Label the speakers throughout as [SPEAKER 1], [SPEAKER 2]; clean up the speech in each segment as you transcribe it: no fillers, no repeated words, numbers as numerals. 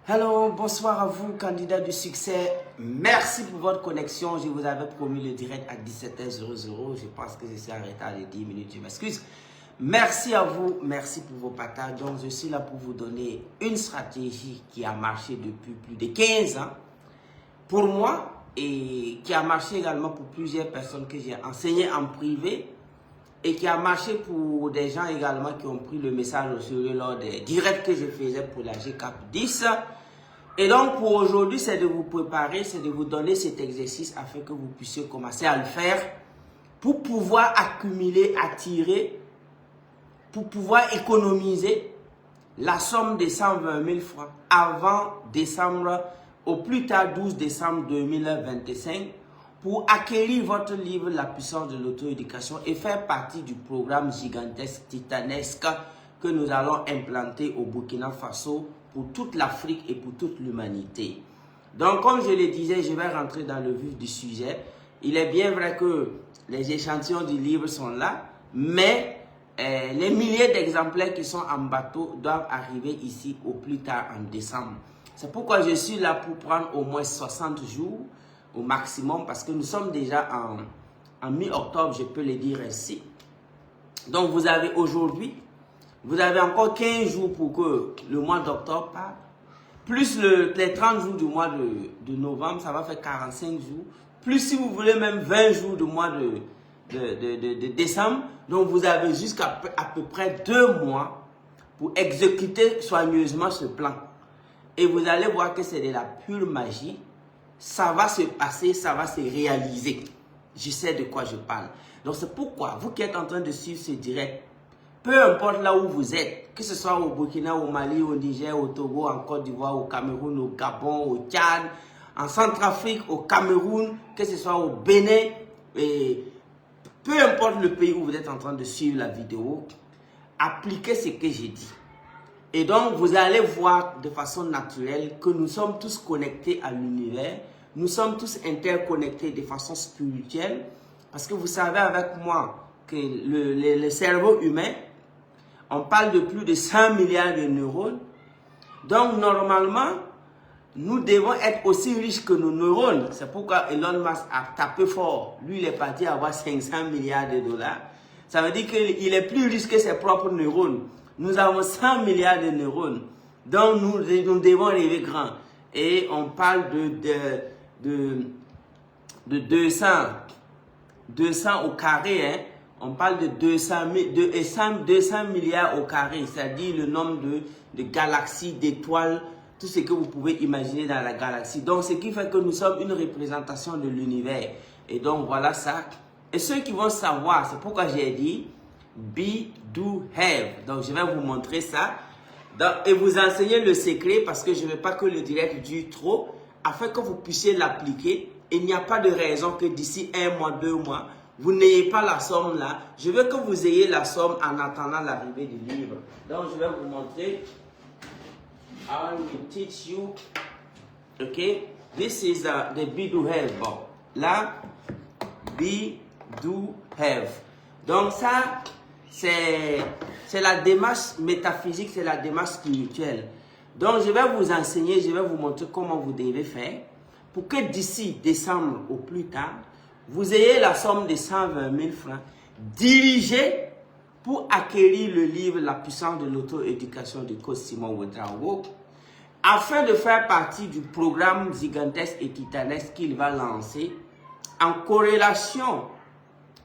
[SPEAKER 1] Hello, bonsoir à vous, candidats du succès. Merci pour votre connexion. Je vous avais promis le direct à 17h00. Je pense que je suis en retard de 10 minutes, je m'excuse. Merci à vous, merci pour vos partages. Donc, je suis là pour vous donner une stratégie qui a marché depuis plus de 15 ans pour moi et qui a marché également pour plusieurs personnes que j'ai enseignées en privé et qui a marché pour des gens également qui ont pris le message au sérieux lors des directs que je faisais pour la GCAP 10. Et donc pour aujourd'hui, c'est de vous préparer, c'est de vous donner cet exercice afin que vous puissiez commencer à le faire pour pouvoir accumuler, attirer, pour pouvoir économiser la somme de 120 000 francs avant décembre, au plus tard 12 décembre 2025, pour acquérir votre livre La puissance de l'auto-éducation et faire partie du programme gigantesque, titanesque que nous allons implanter au Burkina Faso pour toute l'Afrique et pour toute l'humanité. Donc, comme je le disais, je vais rentrer dans le vif du sujet. Il est bien vrai que les échantillons du livre sont là, mais les milliers d'exemplaires qui sont en bateau doivent arriver ici au plus tard en décembre. C'est pourquoi je suis là pour prendre au moins 60 jours au maximum, parce que nous sommes déjà en mi-octobre, je peux le dire ainsi. Donc, vous avez aujourd'hui, vous avez encore 15 jours pour que le mois d'octobre parte, plus les 30 jours du mois de novembre, ça va faire 45 jours, plus si vous voulez même 20 jours du mois de décembre. Donc, vous avez jusqu'à à peu près 2 mois pour exécuter soigneusement ce plan. Et vous allez voir que c'est de la pure magie. Ça va se passer, ça va se réaliser. Je sais de quoi je parle. Donc, c'est pourquoi, vous qui êtes en train de suivre ce direct, peu importe là où vous êtes, que ce soit au Burkina, au Mali, au Niger, au Togo, en Côte d'Ivoire, au Cameroun, au Gabon, au Tchad, en Centrafrique, au Cameroun, que ce soit au Bénin, et peu importe le pays où vous êtes en train de suivre la vidéo, appliquez ce que j'ai dit. Et donc, vous allez voir de façon naturelle que nous sommes tous connectés à l'univers. Nous sommes tous interconnectés de façon spirituelle. Parce que vous savez avec moi que le cerveau humain, on parle de plus de 100 milliards de neurones. Donc, normalement, nous devons être aussi riches que nos neurones. C'est pourquoi Elon Musk a tapé fort. Lui, il est parti avoir 500 milliards de dollars. Ça veut dire qu'il est plus riche que ses propres neurones. Nous avons 100 milliards de neurones. Donc, nous devons rêver grand. Et on parle de 200 au carré. Hein. On parle de 200 milliards au carré. C'est-à-dire le nombre de galaxies, d'étoiles, tout ce que vous pouvez imaginer dans la galaxie. Donc, ce qui fait que nous sommes une représentation de l'univers. Et donc, voilà ça. Et ceux qui vont savoir, c'est pourquoi j'ai dit Be, do, have. Donc, je vais vous montrer ça. Et vous enseigner le secret parce que je ne veux pas que le direct dure trop, afin que vous puissiez l'appliquer. Il n'y a pas de raison que d'ici 1 mois, 2 mois, vous n'ayez pas la somme là. Je veux que vous ayez la somme en attendant l'arrivée du livre. Donc, je vais vous montrer. I will teach you. Okay. This is the be, do, have. Bon. Là, be, do, have. Donc, ça, c'est la démarche métaphysique, c'est la démarche spirituelle. Donc, je vais vous enseigner, je vais vous montrer comment vous devez faire pour que d'ici décembre au plus tard, vous ayez la somme de 120 000 francs dirigée pour acquérir le livre La puissance de l'auto-éducation de coach Simon Ouedraogo afin de faire partie du programme gigantesque et titanesque qu'il va lancer en corrélation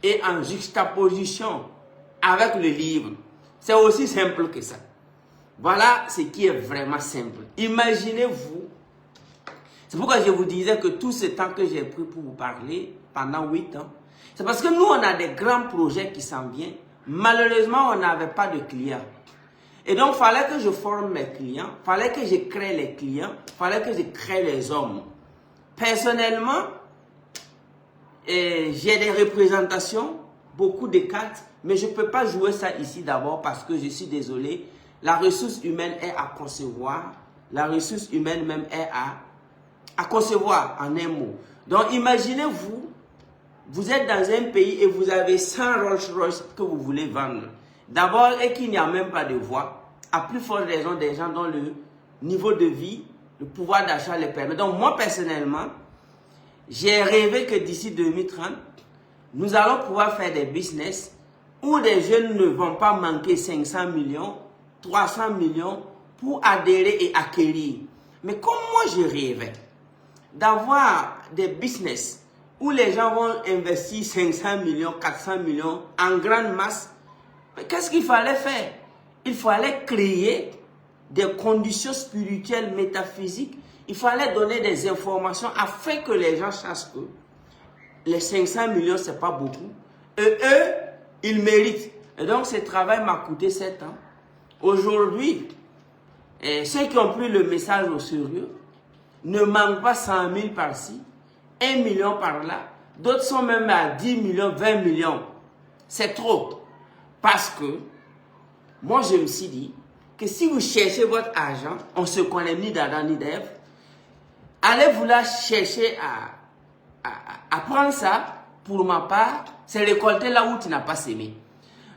[SPEAKER 1] et en juxtaposition avec le livre. C'est aussi simple que ça. Voilà ce qui est vraiment simple. Imaginez-vous, c'est pourquoi je vous disais que tout ce temps que j'ai pris pour vous parler pendant 8 ans, c'est parce que nous, on a des grands projets qui s'en viennent. Malheureusement, on n'avait pas de clients. Et donc, il fallait que je forme mes clients, il fallait que je crée les clients, il fallait que je crée les hommes. Personnellement, j'ai des représentations, beaucoup de cartes, mais je ne peux pas jouer ça ici d'abord parce que je suis désolé. La ressource humaine est à concevoir. La ressource humaine même est à concevoir en un mot. Donc imaginez-vous, vous êtes dans un pays et vous avez 100 Rolls-Royce que vous voulez vendre. D'abord, et qu'il n'y a même pas de voie. À plus forte raison des gens dont le niveau de vie le pouvoir d'achat le permet. Donc moi personnellement, j'ai rêvé que d'ici 2030, nous allons pouvoir faire des business où les jeunes ne vont pas manquer 500 millions, 300 millions pour adhérer et acquérir. Mais comme moi je rêvais d'avoir des business où les gens vont investir 500 millions, 400 millions en grande masse, qu'est-ce qu'il fallait faire? Il fallait créer des conditions spirituelles, métaphysiques. Il fallait donner des informations afin que les gens sachent que les 500 millions, ce n'est pas beaucoup. Et eux, ils méritent. Et donc, ce travail m'a coûté 7 ans. Aujourd'hui, ceux qui ont pris le message au sérieux ne manquent pas 100 000 par-ci, 1 million par-là. D'autres sont même à 10 millions, 20 millions. C'est trop. Parce que, moi, je me suis dit que si vous cherchez votre argent, on ne se connaît ni d'Adam ni d'Ève, allez vouloir chercher à prendre ça, pour ma part, c'est récolter là où tu n'as pas semé.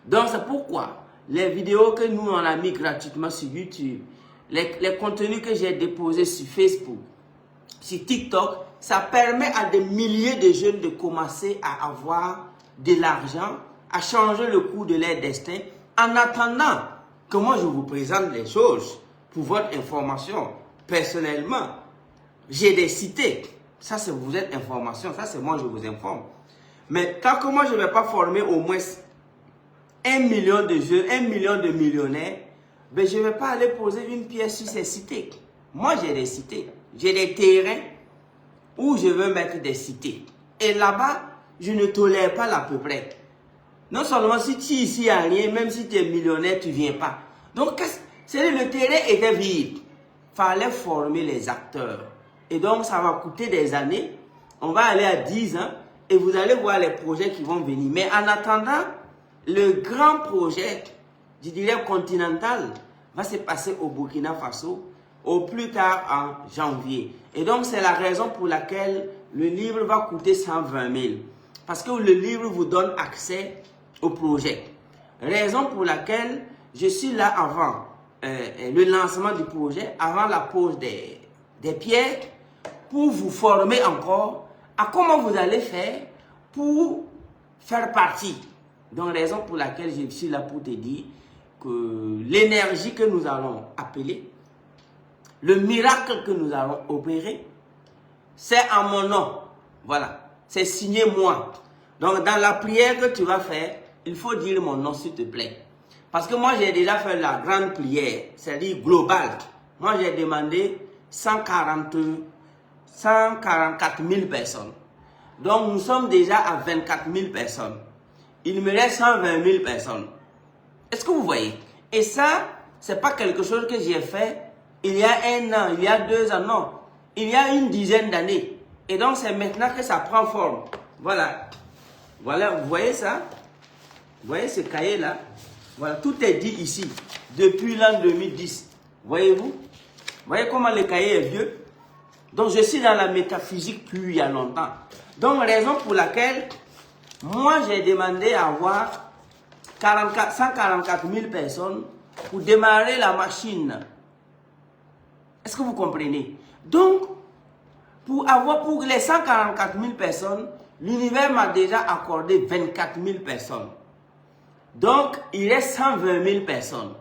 [SPEAKER 1] Donc, c'est pourquoi les vidéos que nous, on a mis gratuitement sur YouTube, les contenus que j'ai déposés sur Facebook, sur TikTok, ça permet à des milliers de jeunes de commencer à avoir de l'argent, à changer le cours de leur destin, en attendant que moi je vous présente les choses pour votre information. Personnellement, j'ai des cités. Ça, c'est vous êtes information. Ça, c'est moi, je vous informe. Mais tant que moi, je ne vais pas former au moins 1 million de jeunes, 1 million de millionnaires, ben, je ne vais pas aller poser une pièce sur ces cités. Moi, j'ai des cités. J'ai des terrains où je veux mettre des cités. Et là-bas, je ne tolère pas l'à peu près. Non seulement si tu es ici à rien, même si tu es millionnaire, tu ne viens pas. Donc, le terrain était vide. Il fallait former les acteurs. Et donc, ça va coûter des années. On va aller à 10 ans et vous allez voir les projets qui vont venir. Mais en attendant, le grand projet, je dirais continental, va se passer au Burkina Faso au plus tard en janvier. Et donc, c'est la raison pour laquelle le livre va coûter 120 000. Parce que le livre vous donne accès au projet. Raison pour laquelle je suis là avant le lancement du projet, avant la pose des pierres, pour vous former encore à comment vous allez faire pour faire partie. Donc, raison pour laquelle je suis là pour te dire que l'énergie que nous allons appeler, le miracle que nous allons opérer, c'est en mon nom. Voilà, c'est signé moi. Donc, dans la prière que tu vas faire, il faut dire mon nom, s'il te plaît. Parce que moi, j'ai déjà fait la grande prière, c'est-à-dire globale. Moi, j'ai demandé 144 000 personnes. Donc, nous sommes déjà à 24 000 personnes. Il me reste 120 000 personnes. Est-ce que vous voyez? Et ça, ce n'est pas quelque chose que j'ai fait il y a 1 an, il y a 2 ans, non. Il y a une dizaine d'années. Et donc, c'est maintenant que ça prend forme. Voilà. Voilà, vous voyez ça? Vous voyez ce cahier-là? Voilà, tout est dit ici. Depuis l'an 2010. Voyez-vous? Vous voyez comment le cahier est vieux? Donc, je suis dans la métaphysique plus il y a longtemps. Donc, raison pour laquelle, moi, j'ai demandé à avoir 144 000 personnes pour démarrer la machine. Est-ce que vous comprenez? Donc, pour les 144 000 personnes, l'univers m'a déjà accordé 24 000 personnes. Donc, il reste 120 000 personnes.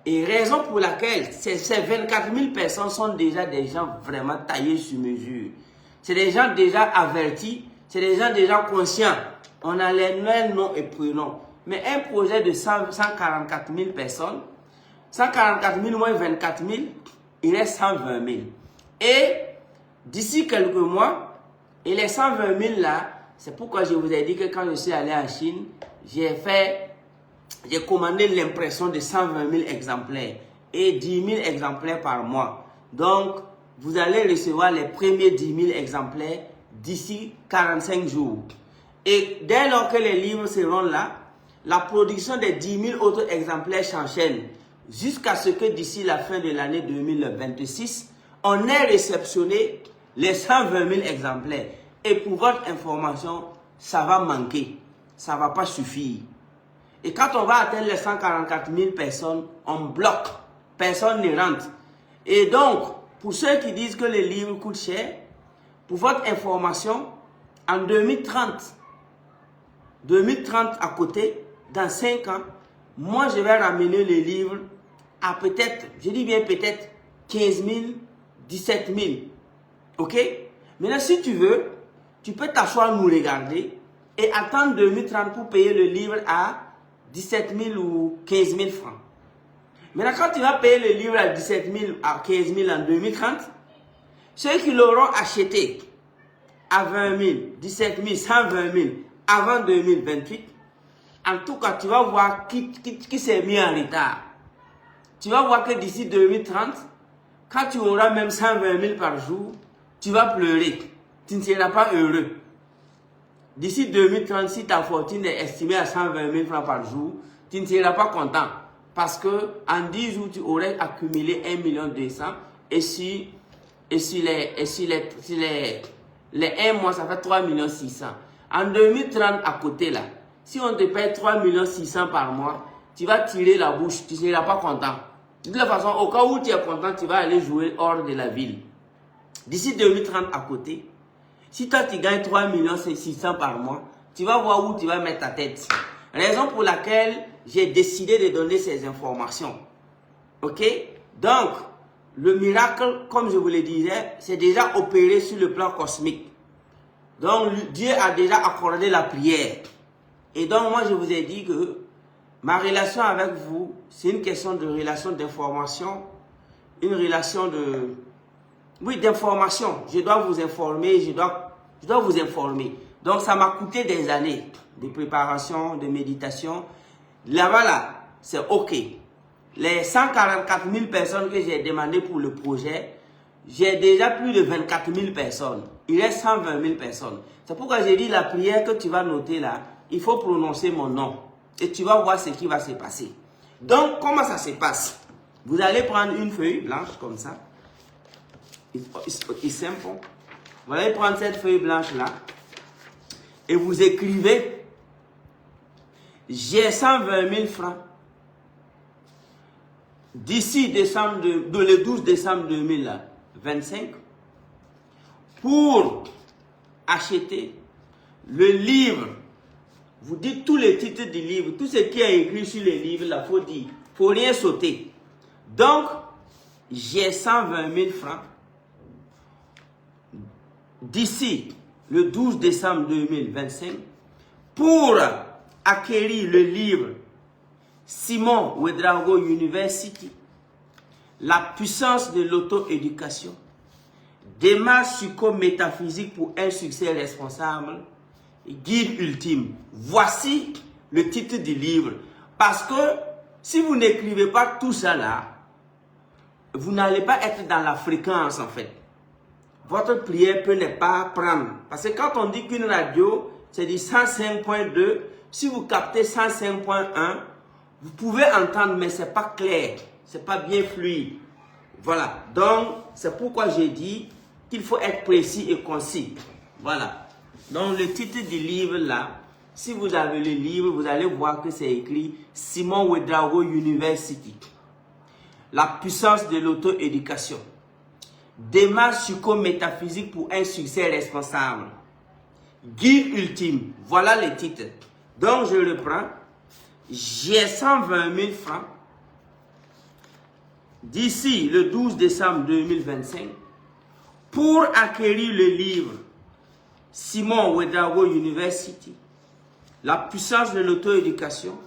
[SPEAKER 1] Et raison pour laquelle ces 24 000 personnes sont déjà des gens vraiment taillés sur mesure. C'est des gens déjà avertis, c'est des gens déjà conscients. On a les mêmes noms et prénoms. Mais un projet de 144 000 personnes, 144 000 moins 24 000, il reste 120 000. Et d'ici quelques mois, et les 120 000 là, c'est pourquoi je vous ai dit que quand je suis allé en Chine, j'ai commandé l'impression de 120 000 exemplaires et 10 000 exemplaires par mois. Donc, vous allez recevoir les premiers 10 000 exemplaires d'ici 45 jours. Et dès lors que les livres seront là, la production des 10 000 autres exemplaires s'enchaîne jusqu'à ce que d'ici la fin de l'année 2026, on ait réceptionné les 120 000 exemplaires. Et pour votre information, ça va manquer. Ça ne va pas suffire. Et quand on va atteindre les 144 000 personnes, on bloque. Personne ne rentre. Et donc, pour ceux qui disent que les livres coûtent cher, pour votre information, en 2030 à côté, dans 5 ans, moi je vais ramener les livres à peut-être, je dis bien peut-être 15 000, 17 000. Ok? Maintenant, si tu veux, tu peux t'asseoir, nous regarder et attendre 2030 pour payer le livre à 17 000 ou 15 000 francs. Maintenant, quand tu vas payer le livre à 17 000 à 15 000 en 2030, ceux qui l'auront acheté à 20 000, 17 000, 120 000 avant 2028, en tout cas, tu vas voir qui s'est mis en retard. Tu vas voir que d'ici 2030, quand tu auras même 120 000 par jour, tu vas pleurer. Tu ne seras pas heureux. D'ici 2030, si ta fortune est estimée à 120 000 francs par jour, tu ne seras pas content. Parce que en 10 jours, tu aurais accumulé 1 200 000 et si les 1 mois, ça fait 3 600 000. En 2030, à côté là, si on te paye 3 600 000 par mois, tu vas tirer la bouche, tu ne seras pas content. De toute façon, au cas où tu es content, tu vas aller jouer hors de la ville. D'ici 2030 à côté, si toi tu gagnes 3 600 000 par mois, tu vas voir où tu vas mettre ta tête. Raison pour laquelle j'ai décidé de donner ces informations. Ok? Donc, le miracle, comme je vous le disais, c'est déjà opéré sur le plan cosmique. Donc, Dieu a déjà accordé la prière. Et donc, moi, je vous ai dit que ma relation avec vous, c'est une question de relation d'information, une relation de... Oui, d'information. Je dois vous informer, je dois vous informer. Donc, ça m'a coûté des années de préparation, de méditation. Là-bas, là, c'est OK. Les 144 000 personnes que j'ai demandé pour le projet, j'ai déjà plus de 24 000 personnes. Il reste 120 000 personnes. C'est pourquoi j'ai dit la prière que tu vas noter là, il faut prononcer mon nom. Et tu vas voir ce qui va se passer. Donc, comment ça se passe? Vous allez prendre une feuille blanche comme ça. It's simple. Vous allez prendre cette feuille blanche là. Et vous écrivez, j'ai 120 000 francs. D'ici le 12 décembre 2025, pour acheter le livre. Vous dites tous les titres du livre, tout ce qui est écrit sur les livres, là, faut dire, faut rien sauter. Donc, j'ai 120 000 francs. D'ici le 12 décembre 2025, pour acquérir le livre Simon Ouedraogo University, la puissance de l'auto-éducation, démarche psychométaphysique pour un succès responsable, guide ultime. Voici le titre du livre. Parce que si vous n'écrivez pas tout ça là, vous n'allez pas être dans la fréquence en fait. Votre prière peut ne pas prendre. Parce que quand on dit qu'une radio, c'est du 105.2, si vous captez 105.1, vous pouvez entendre, mais ce n'est pas clair. Ce n'est pas bien fluide. Voilà. Donc, c'est pourquoi j'ai dit qu'il faut être précis et concis. Voilà. Donc, le titre du livre là, si vous avez le livre, vous allez voir que c'est écrit Simon Ouedraogo University. La puissance de l'auto-éducation. Démarche psychométaphysique pour un succès responsable. Guide ultime. Voilà le titre. Donc, je le prends. J'ai 120 000 francs. D'ici le 12 décembre 2025, pour acquérir le livre Simon Ouedraogo University, la puissance de l'auto-éducation,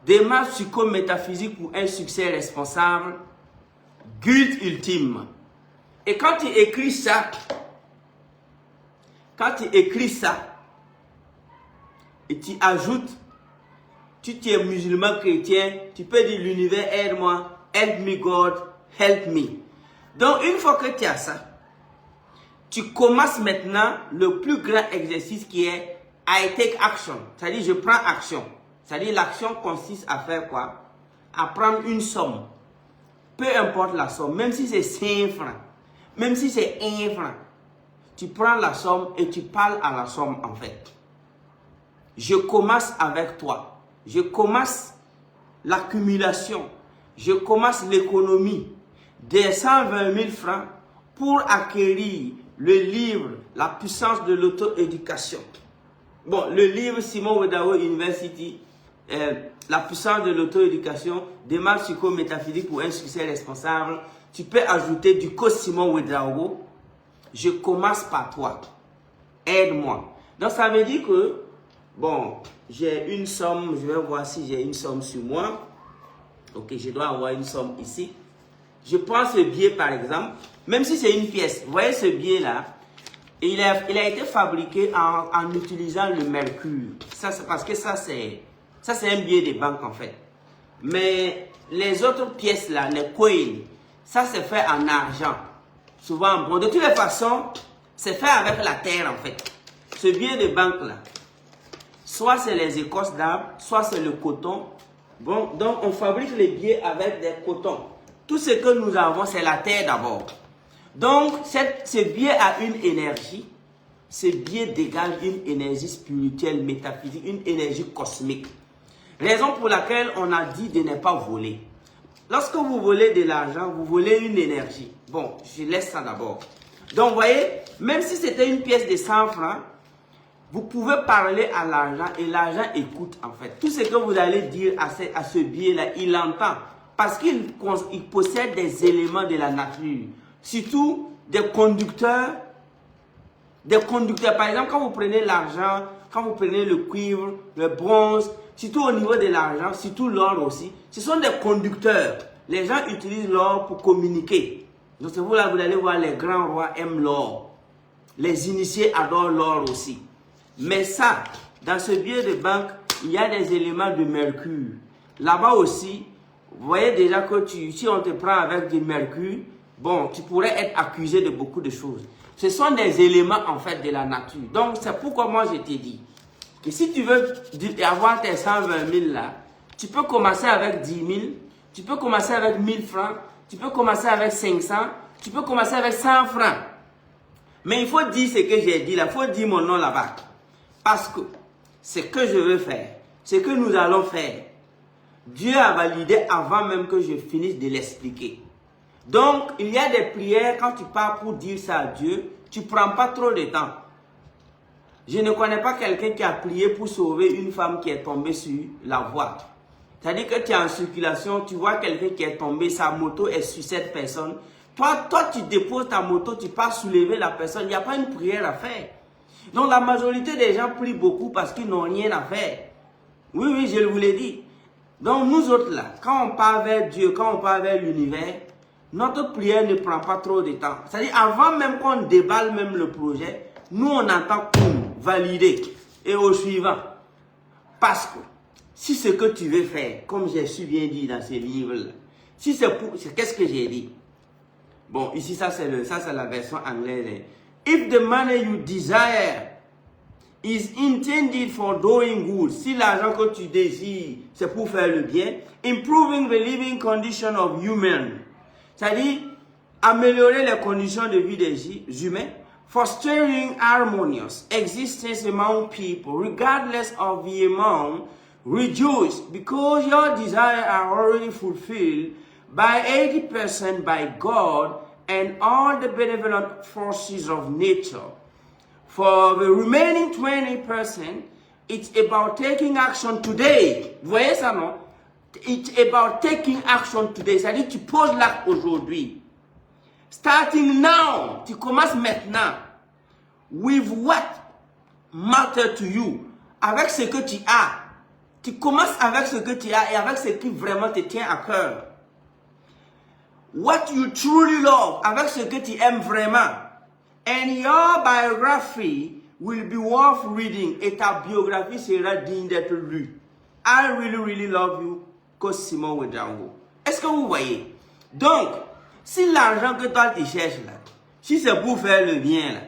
[SPEAKER 1] démarche psychométaphysique pour un succès responsable, guide ultime. Et quand tu écris ça, et tu ajoutes, tu es musulman chrétien, tu peux dire l'univers aide-moi, help me God, help me. Donc une fois que tu as ça, tu commences maintenant le plus grand exercice qui est I take action. C'est-à-dire je prends action. C'est-à-dire l'action consiste à faire quoi? À prendre une somme. Peu importe la somme, même si c'est 5 francs, même si c'est 1 franc, tu prends la somme et tu parles à la somme en fait. Je commence avec toi. Je commence l'accumulation. Je commence l'économie. des 120 000 francs pour acquérir le livre La puissance de l'auto-éducation. Bon, le livre Simon Wedawo University, La puissance de l'auto-éducation, démarche psychométaphysique pour un succès responsable. Tu peux ajouter du code Simon Wedawo. Je commence par toi. Aide-moi. Donc, ça veut dire que, bon, j'ai une somme, je vais voir si j'ai une somme sur moi. Ok, je dois avoir une somme ici. Je prends ce billet par exemple, même si c'est une pièce. Vous voyez ce billet-là, il a été fabriqué en utilisant le mercure. Ça, c'est parce que ça c'est un billet de banque en fait. Mais les autres pièces-là, les coins, ça c'est fait en argent. Souvent, bon, de toutes les façons, c'est fait avec la terre en fait. Ce billet de banque-là, soit c'est les écorces d'arbres, soit c'est le coton. Bon, donc on fabrique les billets avec des cotons. Tout ce que nous avons, c'est la terre d'abord. Donc, ce billet a une énergie. Ce billet dégage une énergie spirituelle, métaphysique, une énergie cosmique. Raison pour laquelle on a dit de ne pas voler. Lorsque vous volez de l'argent, vous volez une énergie. Bon, je laisse ça d'abord. Donc, vous voyez, même si c'était une pièce de 100 francs, vous pouvez parler à l'argent et l'argent écoute en fait. Tout ce que vous allez dire à ce billet-là, il entend. Parce qu'il possède des éléments de la nature. Surtout des conducteurs. Par exemple, quand vous prenez l'argent, quand vous prenez le cuivre, le bronze, surtout au niveau de l'argent, surtout l'or aussi, ce sont des conducteurs. Les gens utilisent l'or pour communiquer. Donc c'est vous là, vous allez voir, les grands rois aiment l'or. Les initiés adorent l'or aussi. Mais ça, dans ce billet de banque, il y a des éléments de mercure. Là-bas aussi, vous voyez déjà que si on te prend avec du mercure, bon, tu pourrais être accusé de beaucoup de choses. Ce sont des éléments en fait de la nature. Donc c'est pourquoi moi je t'ai dit que si tu veux avoir tes 120 000 là, tu peux commencer avec 10 000, tu peux commencer avec 1000 francs, tu peux commencer avec 500, tu peux commencer avec 100 francs. Mais il faut dire ce que j'ai dit là, il faut dire mon nom là-bas. Parce que ce que je veux faire, ce que nous allons faire, Dieu a validé avant même que je finisse de l'expliquer. Donc, il y a des prières, quand tu pars pour dire ça à Dieu, tu ne prends pas trop de temps. Je ne connais pas quelqu'un qui a prié pour sauver une femme qui est tombée sur la voie. C'est-à-dire que tu es en circulation, tu vois quelqu'un qui est tombé, sa moto est sur cette personne. Toi, tu déposes ta moto, tu pars soulever la personne. Il n'y a pas une prière à faire. Donc, la majorité des gens prient beaucoup parce qu'ils n'ont rien à faire. Oui, oui, je vous l'ai dit. Donc, nous autres là, quand on part vers Dieu, quand on part vers l'univers, notre prière ne prend pas trop de temps. C'est-à-dire, avant même qu'on déballe même le projet, nous, on entend valider. Et au suivant. Parce que, si ce que tu veux faire, comme j'ai su bien dire dans ces livres-là, si c'est pour... Qu'est-ce que j'ai dit? Bon, ici, ça, c'est la version anglaise. If the money you desire is intended for doing good, si l'argent que tu désires, c'est pour faire le bien, improving the living condition of human, c'est-à-dire améliorer les conditions de vie des humains, fostering harmonious existence among people, regardless of the amount, rejoice because your desires are already fulfilled by 80% by God and all the benevolent forces of nature. For the remaining 20%, it's about taking action today. Vous voyez ça, non? It's about taking action today. C'est-à-dire, tu poses l'acte aujourd'hui. Starting now. Tu commences maintenant. With what matter to you. Avec ce que tu as. Tu commences avec ce que tu as et avec ce qui vraiment te tient à cœur. What you truly love. Avec ce que tu aimes vraiment. And your biography will be worth reading. Et ta biographie sera digne d'être lue. I really, really love you. Cause Simon Wedawo. Est-ce que vous voyez? Donc, si l'argent que toi tu cherches là, si c'est pour faire le bien là,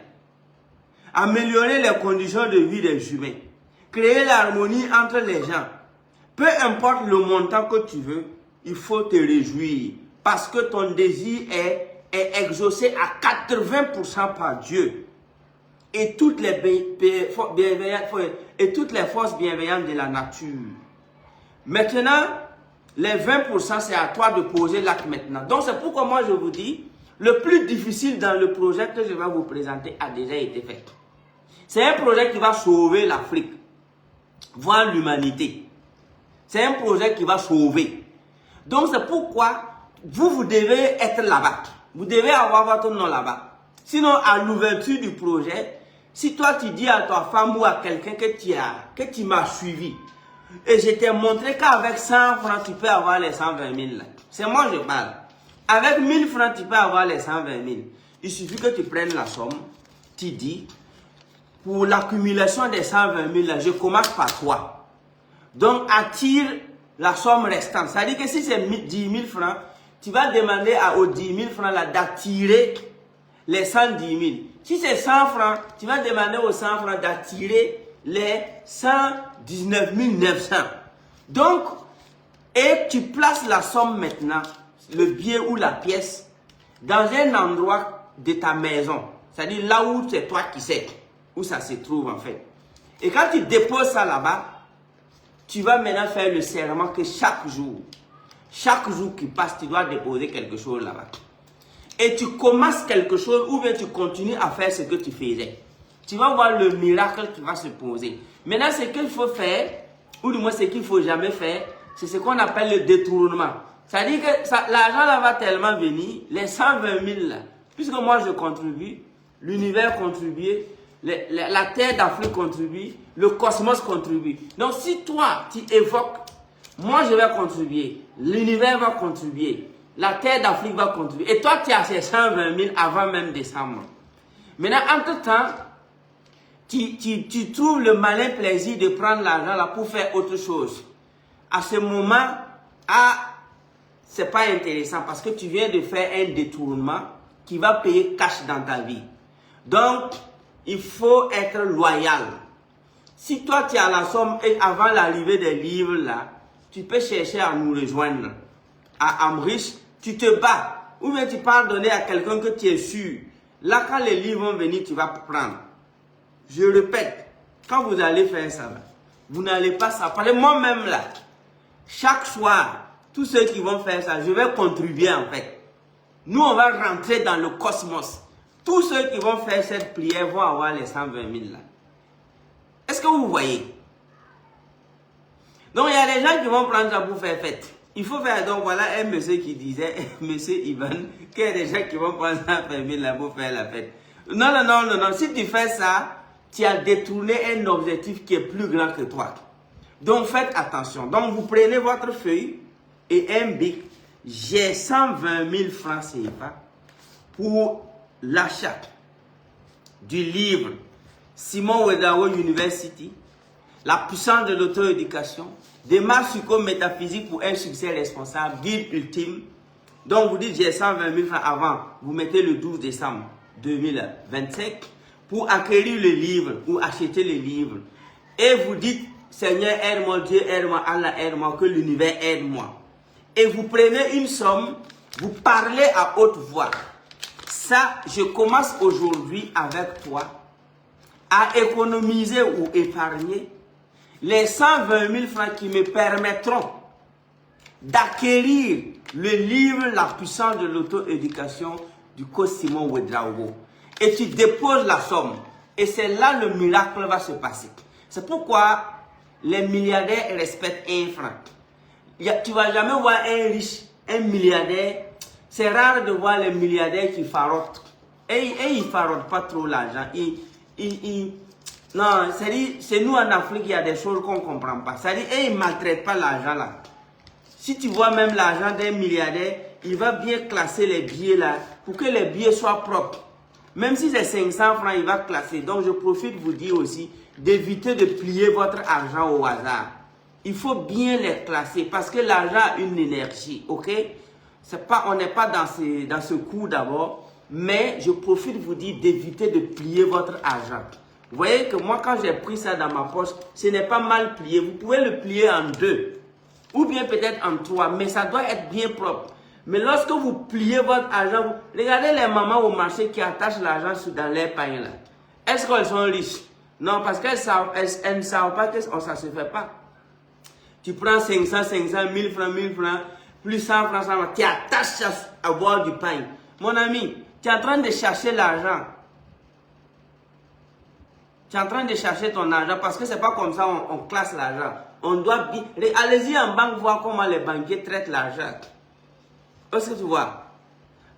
[SPEAKER 1] améliorer les conditions de vie des humains, créer l'harmonie entre les gens, peu importe le montant que tu veux, il faut te réjouir. Parce que ton désir est exaucé à 80% par Dieu. Et toutes les forces bienveillantes de la nature. Maintenant, Les 20%, c'est à toi de poser l'acte maintenant. Donc, c'est pourquoi moi, je vous dis, le plus difficile dans le projet que je vais vous présenter a déjà été fait. C'est un projet qui va sauver l'Afrique, voire l'humanité. C'est un projet qui va sauver. Donc, c'est pourquoi vous devez être là-bas. Vous devez avoir votre nom là-bas. Sinon, à l'ouverture du projet, si toi, tu dis à ta femme ou à quelqu'un que tu m'as suivi, et je t'ai montré qu'avec 100 francs, tu peux avoir les 120 000. C'est moi je parle. Avec 1000 francs, tu peux avoir les 120 000. Il suffit que tu prennes la somme. Tu dis, pour l'accumulation des 120 000, là, je commence par toi. Donc, attire la somme restante. Ça veut dire que si c'est 10 000 francs, tu vas demander aux 10 000 francs d'attirer les 110 000. Si c'est 100 francs, tu vas demander aux 100 francs d'attirer les 119 900. Donc, et tu places la somme maintenant, le billet ou la pièce, dans un endroit de ta maison. C'est-à-dire là où c'est toi qui sais, où ça se trouve en fait. Et quand tu déposes ça là-bas, tu vas maintenant faire le serment que chaque jour qui passe, tu dois déposer quelque chose là-bas. Et tu commences quelque chose ou bien tu continues à faire ce que tu faisais. Tu vas voir le miracle qui va se poser. Maintenant, ce qu'il faut faire, ou du moins ce qu'il ne faut jamais faire, c'est ce qu'on appelle le détournement. C'est-à-dire que l'argent là va tellement venir, les 120 000 là, puisque moi je contribue, l'univers contribue, la terre d'Afrique contribue, le cosmos contribue. Donc si toi, tu évoques, moi je vais contribuer, l'univers va contribuer, la terre d'Afrique va contribuer, et toi tu as ces 120 000 avant même décembre. Maintenant, entre-temps, tu trouves le malin plaisir de prendre l'argent là pour faire autre chose. À ce moment, c'est pas intéressant parce que tu viens de faire un détournement qui va payer cash dans ta vie. Donc, il faut être loyal. Si toi tu as la somme et avant l'arrivée des livres là, tu peux chercher à nous rejoindre. À Amrich, tu te bats. Ou bien tu pardonner à quelqu'un que tu es sûr. Là, quand les livres vont venir, tu vas prendre. Je répète, quand vous allez faire ça, vous n'allez pas ça. Parce que moi-même là, chaque soir, tous ceux qui vont faire ça, je vais contribuer en fait. Nous, on va rentrer dans le cosmos. Tous ceux qui vont faire cette prière vont avoir les 120 000 là. Est-ce que vous voyez? Donc, il y a des gens qui vont prendre ça pour faire fête. Il faut faire, donc voilà un monsieur qui disait, monsieur Ivan, qu'il y a des gens qui vont prendre 120 000 là pour faire la fête. Non, non, non, non, non. Si tu fais ça, tu as détourné un objectif qui est plus grand que toi. Donc, faites attention. Donc, vous prenez votre feuille et un bic. J'ai 120 000 francs CFA pour l'achat du livre Simon Wedawo University, la puissance de l'auto-éducation, démarche psychométaphysique pour un succès responsable, guide ultime. Donc, vous dites j'ai 120 000 francs avant. Vous mettez le 12 décembre 2025 pour acquérir le livre ou acheter le livre. Et vous dites Seigneur, aide-moi, Dieu, aide-moi, Allah, aide-moi, que l'univers aide-moi. Et vous prenez une somme, vous parlez à haute voix. Ça, je commence aujourd'hui avec toi à économiser ou épargner les 120 000 francs qui me permettront d'acquérir le livre La puissance de l'auto-éducation du coach Simon Wedraogo. Et tu déposes la somme. Et c'est là le miracle va se passer. C'est pourquoi les milliardaires respectent un franc. Tu ne vas jamais voir un riche, un milliardaire. C'est rare de voir les milliardaires qui farottent. Et ils ne farottent pas trop l'argent. Non, c'est nous en Afrique, il y a des choses qu'on ne comprend pas. C'est-à-dire, ils ne maltraitent pas l'argent là. Si tu vois même l'argent d'un milliardaire, il va bien classer les billets là pour que les billets soient propres. Même si c'est 500 francs, il va classer. Donc, je profite de vous dire aussi d'éviter de plier votre argent au hasard. Il faut bien les classer parce que l'argent a une énergie, ok? On n'est pas dans ce coup d'abord, mais je profite de vous dire d'éviter de plier votre argent. Vous voyez que moi, quand j'ai pris ça dans ma poche, ce n'est pas mal plié. Vous pouvez le plier en deux, ou bien peut-être en trois, mais ça doit être bien propre. Mais lorsque vous pliez votre argent, regardez les mamans au marché qui attachent l'argent dans leur pain là. Est-ce qu'elles sont riches? Non, parce qu'elles ne savent pas que ça ne se fait pas. Tu prends 500, 1000 francs, 1000 francs, plus 100 francs, 100 francs. Tu attaches à boire du pain. Mon ami, tu es en train de chercher l'argent. Tu es en train de chercher ton argent parce que c'est pas comme ça on classe l'argent. On doit bien... Allez-y en banque voir comment les banquiers traitent l'argent. Est-ce que tu vois?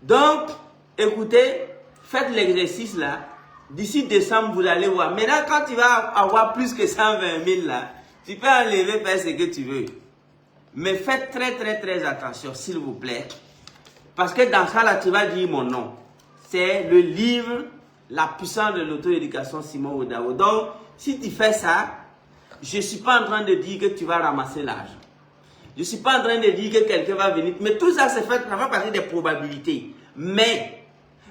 [SPEAKER 1] Donc, écoutez, faites l'exercice là. D'ici décembre, vous allez voir. Maintenant, quand tu vas avoir plus que 120 000 là, tu peux enlever, faire ce que tu veux. Mais faites très attention, s'il vous plaît. Parce que dans ça là, tu vas dire mon nom. C'est le livre La puissance de l'auto-éducation Simon Oudao. Donc, si tu fais ça, je ne suis pas en train de dire que tu vas ramasser l'argent. Je ne suis pas en train de dire que quelqu'un va venir. Mais tout ça, c'est fait, ça va partir des probabilités. Mais,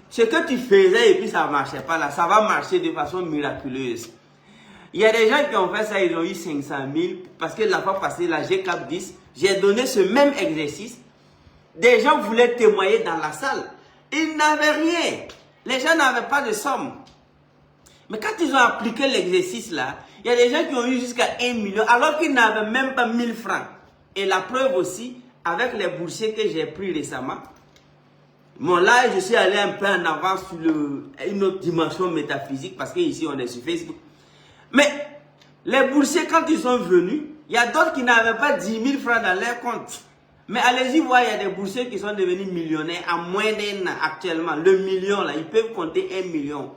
[SPEAKER 1] ce que tu faisais et puis ça ne marchait pas là, ça va marcher de façon miraculeuse. Il y a des gens qui ont fait ça, ils ont eu 500 000. Parce que la fois passée, la G-Cap 10, j'ai donné ce même exercice. Des gens voulaient témoigner dans la salle. Ils n'avaient rien. Les gens n'avaient pas de somme. Mais quand ils ont appliqué l'exercice là, il y a des gens qui ont eu jusqu'à 1 million alors qu'ils n'avaient même pas 1000 francs. Et la preuve aussi, avec les boursiers que j'ai pris récemment, bon là je suis allé un peu en avance sur une autre dimension métaphysique parce qu'ici on est sur Facebook. Mais les boursiers quand ils sont venus, il y a d'autres qui n'avaient pas 10 000 francs dans leur compte. Mais allez-y voir, il y a des boursiers qui sont devenus millionnaires en moins d'un an actuellement. Le million là, ils peuvent compter 1 million.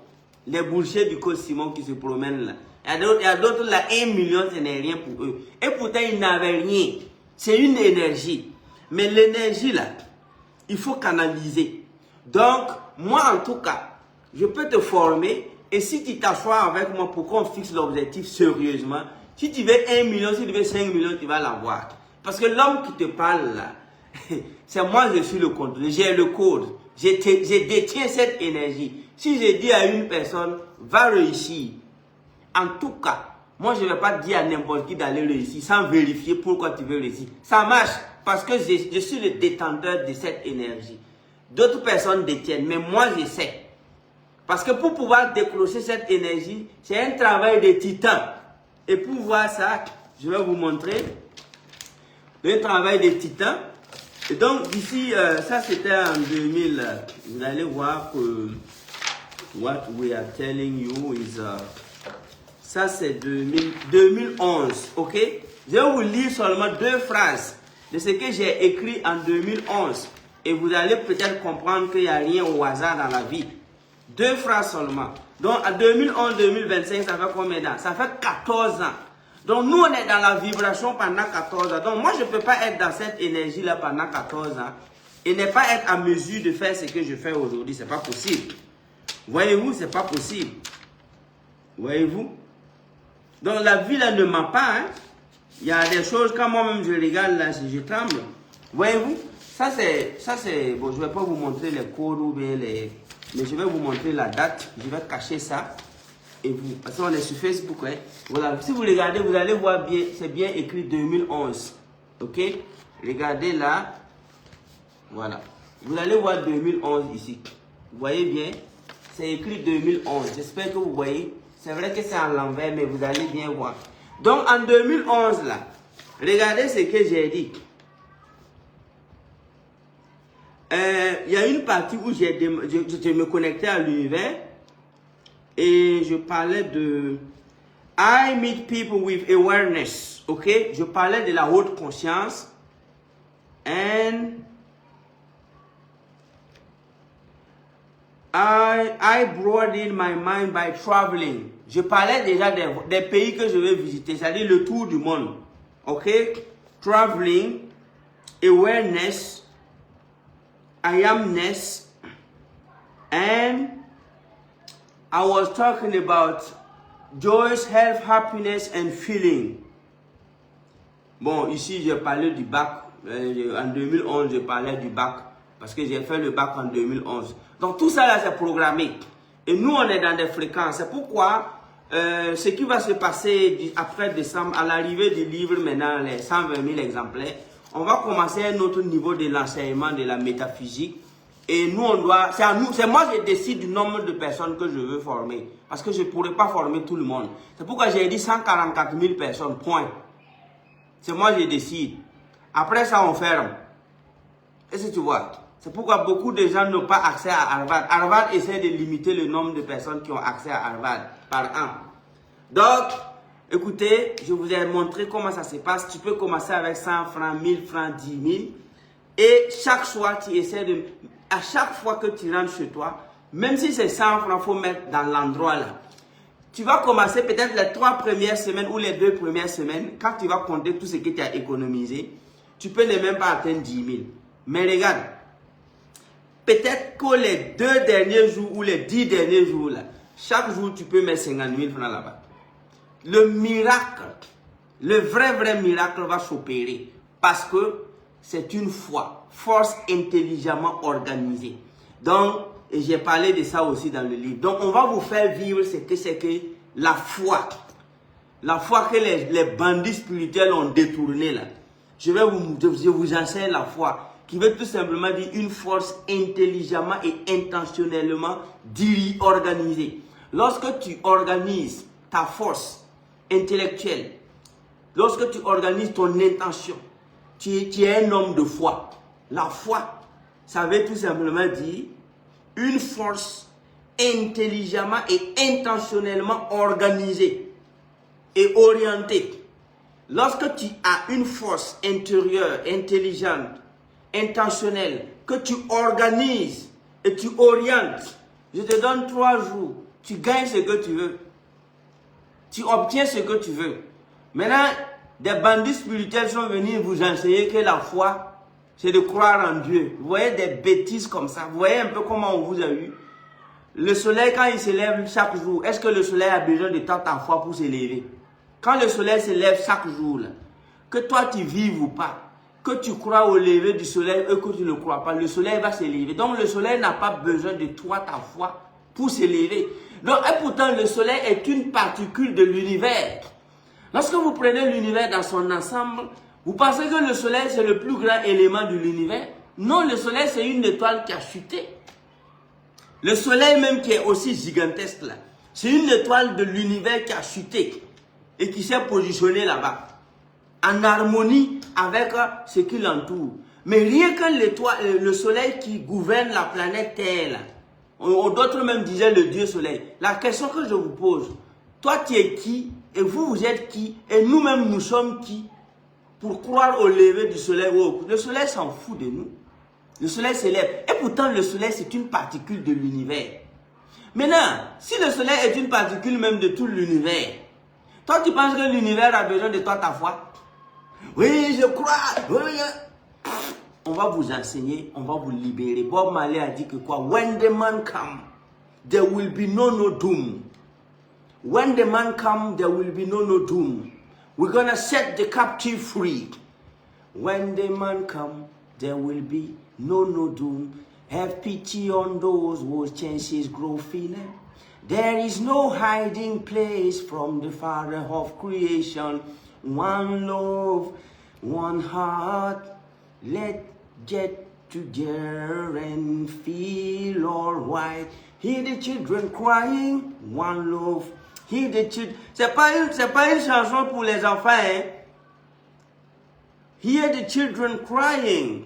[SPEAKER 1] Les boursiers du code Simon qui se promènent là. Il y a d'autres là, 1 million, ce n'est rien pour eux. Et pourtant, ils n'avaient rien. C'est une énergie. Mais l'énergie là, il faut canaliser. Donc, moi en tout cas, je peux te former. Et si tu t'assois avec moi pour qu'on fixe l'objectif sérieusement, si tu veux 1 million, si tu veux 5 millions, tu vas l'avoir. Parce que l'homme qui te parle là, c'est moi, je suis le contrôle, j'ai le code, je détiens cette énergie. Si je dis à une personne, va réussir, en tout cas, moi je ne vais pas dire à n'importe qui d'aller réussir sans vérifier pourquoi tu veux réussir. Ça marche parce que je suis le détenteur de cette énergie. D'autres personnes détiennent, mais moi je sais. Parce que pour pouvoir décrocher cette énergie, c'est un travail de titan. Et pour voir ça, je vais vous montrer le travail des titans. Et donc d'ici, ça c'était en 2000. Vous allez voir que what we are telling you is ça c'est 2011, ok? Je vais vous lire seulement 2 phrases de ce que j'ai écrit en 2011 et vous allez peut-être comprendre qu'il n'y a rien au hasard dans la vie. 2 phrases seulement. Donc en 2011-2025, ça fait combien d'années? Ça fait 14 ans. Donc nous on est dans la vibration pendant 14 ans. Donc moi je ne peux pas être dans cette énergie-là pendant 14 ans et ne pas être en mesure de faire ce que je fais aujourd'hui. Ce n'est pas possible. Voyez-vous, ce n'est pas possible. Voyez-vous? Donc la vie là ne ment pas. Hein? Il y a des choses, quand moi-même je regarde là, je tremble. Voyez-vous? Ça c'est, bon je ne vais pas vous montrer les codes ou bien les... Mais je vais vous montrer la date. Je vais cacher ça. Et vous, parce qu'on est sur Facebook, hein. Voilà. Si vous regardez, vous allez voir bien, c'est bien écrit 2011. Ok? Regardez là. Voilà. Vous allez voir 2011 ici. Vous voyez bien? C'est écrit 2011. J'espère que vous voyez. C'est vrai que c'est en l'envers, mais vous allez bien voir. Donc en 2011 là, regardez ce que j'ai dit. Il y a une partie où je me connectais à l'univers et je parlais de I meet people with awareness, ok? Je parlais de la haute conscience and I broadened my mind by traveling. Je parlais déjà des pays que je vais visiter, c'est-à-dire le tour du monde, ok? Traveling, awareness, I amness, and I was talking about joy, health, happiness and feeling. Bon, ici j'ai parlé du bac. En 2011, je parlais du bac parce que j'ai fait le bac en 2011. Donc tout ça là, c'est programmé. Et nous, on est dans des fréquences. C'est pourquoi ce qui va se passer après décembre, à l'arrivée du livre, maintenant, les 120 000 exemplaires, on va commencer un autre niveau de l'enseignement de la métaphysique. Et nous, on doit... C'est moi qui décide du nombre de personnes que je veux former. Parce que je ne pourrais pas former tout le monde. C'est pourquoi j'ai dit 144 000 personnes, point. C'est moi qui décide. Après ça, on ferme. Est-ce que tu vois? C'est pourquoi beaucoup de gens n'ont pas accès à Harvard. Harvard essaie de limiter le nombre de personnes qui ont accès à Harvard par an. Donc, écoutez, je vous ai montré comment ça se passe. Tu peux commencer avec 100 francs, 1000 francs, 10 000. Et chaque soir, tu essaies de... À chaque fois que tu rentres chez toi, même si c'est 100 francs, il faut mettre dans l'endroit là. Tu vas commencer peut-être les 3 premières semaines ou les 2 premières semaines. Quand tu vas compter tout ce que tu as économisé, tu peux ne même pas atteindre 10 000. Mais regarde, peut-être que les 2 derniers jours ou les 10 derniers jours, là, chaque jour, tu peux mettre 50 000 francs là-bas. Le miracle, le vrai miracle va s'opérer parce que c'est une foi, force intelligemment organisée. Donc, et j'ai parlé de ça aussi dans le livre. Donc, on va vous faire vivre ce que c'est que la foi. La foi que les bandits spirituels ont détournée là. Je vous enseigne la foi, qui veut tout simplement dire une force intelligemment et intentionnellement organisée. Lorsque tu organises ta force intellectuelle, lorsque tu organises ton intention, tu es un homme de foi. La foi, ça veut tout simplement dire une force intelligemment et intentionnellement organisée et orientée. Lorsque tu as une force intérieure, intelligente, intentionnelle, que tu organises et tu orientes, je te donne 3 jours, tu gagnes ce que tu veux. Tu obtiens ce que tu veux. Maintenant, des bandits spirituels sont venus vous enseigner que la foi, c'est de croire en Dieu. Vous voyez des bêtises comme ça. Vous voyez un peu comment on vous a eu. Le soleil, quand il se lève chaque jour, est-ce que le soleil a besoin de ta foi pour se lever? Quand le soleil se lève chaque jour, là, que toi tu vives ou pas, que tu crois au lever du soleil et que tu ne crois pas, le soleil va se lever. Donc le soleil n'a pas besoin de toi, ta foi, pour se lever. Donc, et pourtant, le soleil est une particule de l'univers. Lorsque vous prenez l'univers dans son ensemble, vous pensez que le soleil c'est le plus grand élément de l'univers? Non, le soleil c'est une étoile qui a chuté. Le soleil même qui est aussi gigantesque là, c'est une étoile de l'univers qui a chuté et qui s'est positionnée là-bas, en harmonie avec ce qui l'entoure. Mais rien que l'étoile, le soleil qui gouverne la planète Terre, d'autres même disaient le Dieu soleil. La question que je vous pose, toi tu es qui et vous êtes qui et nous-mêmes nous sommes qui pour croire au lever du soleil? Le soleil s'en fout de nous. Le soleil se lève. Et pourtant le soleil c'est une particule de l'univers. Maintenant, si le soleil est une particule même de tout l'univers, toi tu penses que l'univers a besoin de toi, ta foi? Oui, je crois. Oui. On va vous enseigner, on va vous libérer. Bob Marley a dit que quoi? When the man come, there will be no doom. When the man come, there will be no doom. We're gonna set the captive free. When the man come, there will be no doom. Have pity on those whose chances grow thinner. There is no hiding place from the Father of creation. One love, one heart. Let's get together and feel alright. Hear the children crying. One love. Hear the children. C'est pas une chanson pour les enfants, hein. Hear the children crying.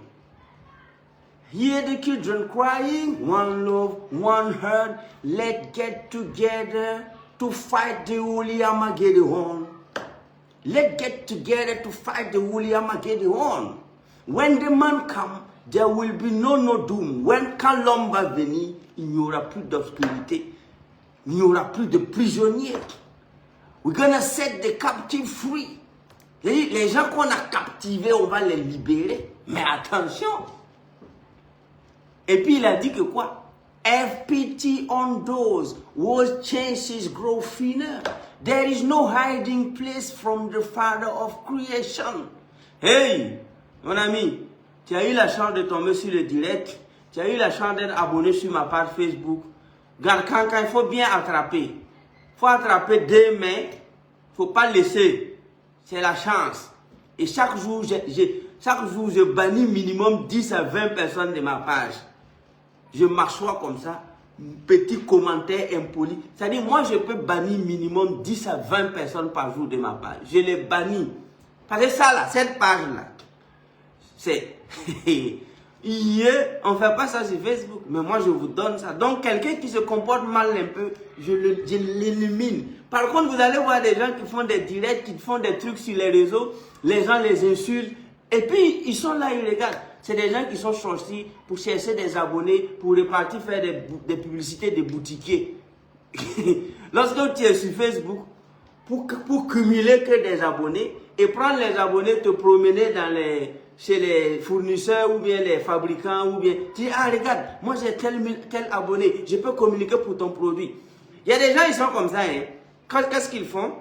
[SPEAKER 1] Hear the children crying. One love, one heart. Let's get together to fight the holy Armageddon. Let's get together to fight the holy Armageddon. When the man comes, there will be no doom. Quand l'homme va venir, il n'y aura plus d'obscurité. Il n'y aura plus de prisonniers. We're gonna set the captive free. Les gens qu'on a captivés, on va les libérer. Mais attention. Et puis il a dit que quoi? Have pity on those whose chances grow thinner. There is no hiding place from the Father of creation. Hey, mon ami, tu as eu la chance de tomber sur le direct. Tu as eu la chance d'être abonné sur ma page Facebook. Garde quand il faut bien attraper. Il faut attraper 2 mains. Il ne faut pas laisser. C'est la chance. Et chaque jour, je bannis minimum 10 à 20 personnes de ma page. Je m'assois comme ça. Petit commentaire impoli. C'est-à-dire, moi, je peux bannir minimum 10 à 20 personnes par jour de ma page. Je les bannis. Parce que ça là, cette page-là, c'est... on ne fait pas ça sur Facebook, mais moi je vous donne ça. Donc quelqu'un qui se comporte mal un peu, je l'élimine. Par contre, vous allez voir des gens qui font des directs, qui font des trucs sur les réseaux, les gens les insultent, et puis ils sont là, ils regardent. C'est des gens qui sont sortis pour chercher des abonnés, pour repartir faire des publicités des boutiquiers. Lorsque tu es sur Facebook, pour cumuler que des abonnés, et prendre les abonnés, te promener chez les fournisseurs ou bien les fabricants, ou bien tu dis, ah regarde, moi j'ai tel abonné, je peux communiquer pour ton produit. Il y a des gens, ils sont comme ça, hein. Qu'est-ce qu'ils font?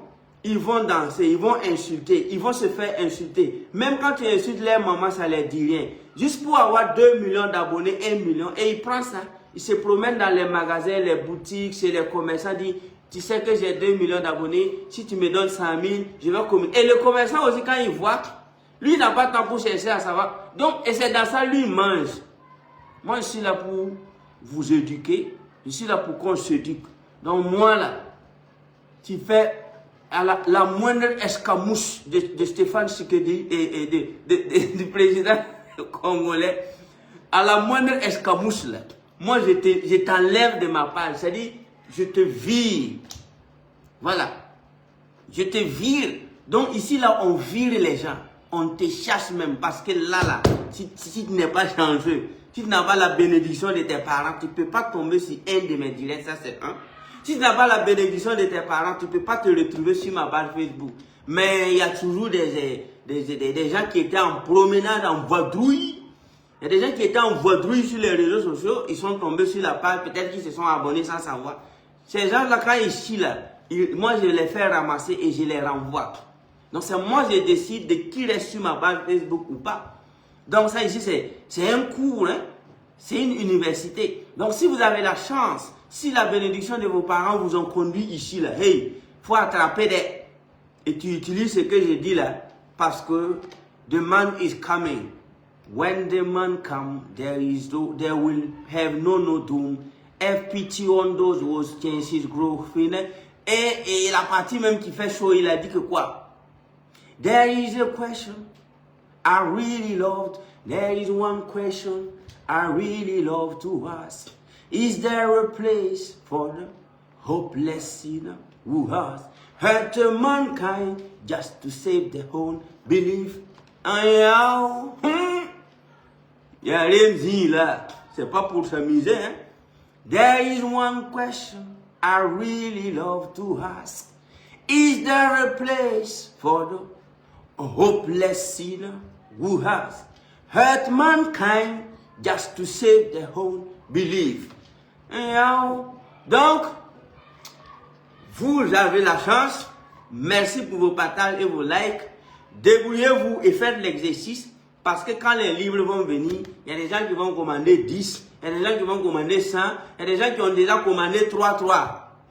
[SPEAKER 1] Ils vont danser, ils vont insulter, ils vont se faire insulter. Même quand tu insultes leur maman, ça ne leur dit rien. Juste pour avoir 2 millions d'abonnés, 1 million, et ils prennent ça, ils se promènent dans les magasins, les boutiques, chez les commerçants, ils disent, tu sais que j'ai 2 millions d'abonnés, si tu me donnes 100 000, je vais communiquer. Et le commerçant aussi, quand il voit, lui, il n'a pas de temps pour chercher à savoir. Donc, et c'est dans ça, lui, il mange. Moi, je suis là pour vous éduquer. Je suis là pour qu'on s'éduque. Donc, moi, là, tu fais à la moindre escamouche de Stéphane Tshisekedi et du président congolais, à la moindre escamouche, là, moi, je t'enlève de ma page. C'est-à-dire, je te vire. Voilà. Je te vire. Donc, ici, là, on vire les gens. On te chasse même parce que là, si tu n'es pas changé, si tu n'as pas la bénédiction de tes parents, tu ne peux pas tomber sur un de mes directs, ça c'est un. Si tu n'as pas la bénédiction de tes parents, tu ne peux pas te retrouver sur ma page Facebook. Mais il y a toujours des gens qui étaient en promenade, en vadrouille. Il y a des gens qui étaient en vadrouille sur les réseaux sociaux, ils sont tombés sur la page, peut-être qu'ils se sont abonnés sans savoir. Ces gens-là, quand ils chient là, moi je les fais ramasser et je les renvoie. Donc c'est moi je décide de qui reste sur ma page Facebook ou pas. Donc ça ici c'est un cours, hein? C'est une université. Donc si vous avez la chance, si la bénédiction de vos parents vous ont conduit ici là, hey, faut attraper et tu utilises ce que je dis là parce que the man is coming. When the man comes, there will have no doom. Have pity on those whose chances grow thinner. Et la partie même qui fait chaud, il a dit que quoi? There is a question I really loved. There is one question I really love to ask. Is there a place for the hopeless sinner who has hurt mankind just to save their own belief? Il y a rien dit là. C'est pas pour s'amuser, hein? There is one question I really love to ask. Is there a place for the hopeless sinner who has hurt mankind just to save their own belief? Donc, vous avez la chance. Merci pour vos partages et vos likes. Débrouillez-vous et faites l'exercice. Parce que quand les livres vont venir, il y a des gens qui vont commander 10. Il y a des gens qui vont commander 100. Il y a des gens qui ont déjà commandé 3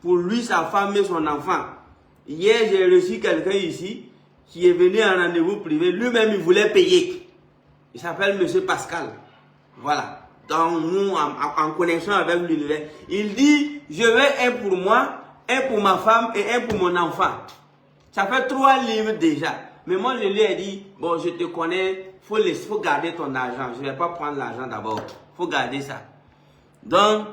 [SPEAKER 1] pour lui, sa femme et son enfant. Hier, j'ai reçu quelqu'un ici qui est venu à un rendez-vous privé. Lui-même, il voulait payer. Il s'appelle M. Pascal. Voilà. Donc, nous, en connexion avec l'univers, il dit, je veux un pour moi, un pour ma femme et un pour mon enfant. Ça fait 3 livres déjà. Mais moi, je lui ai dit, bon, je te connais, faut garder ton argent. Je ne vais pas prendre l'argent d'abord. Il faut garder ça. Donc,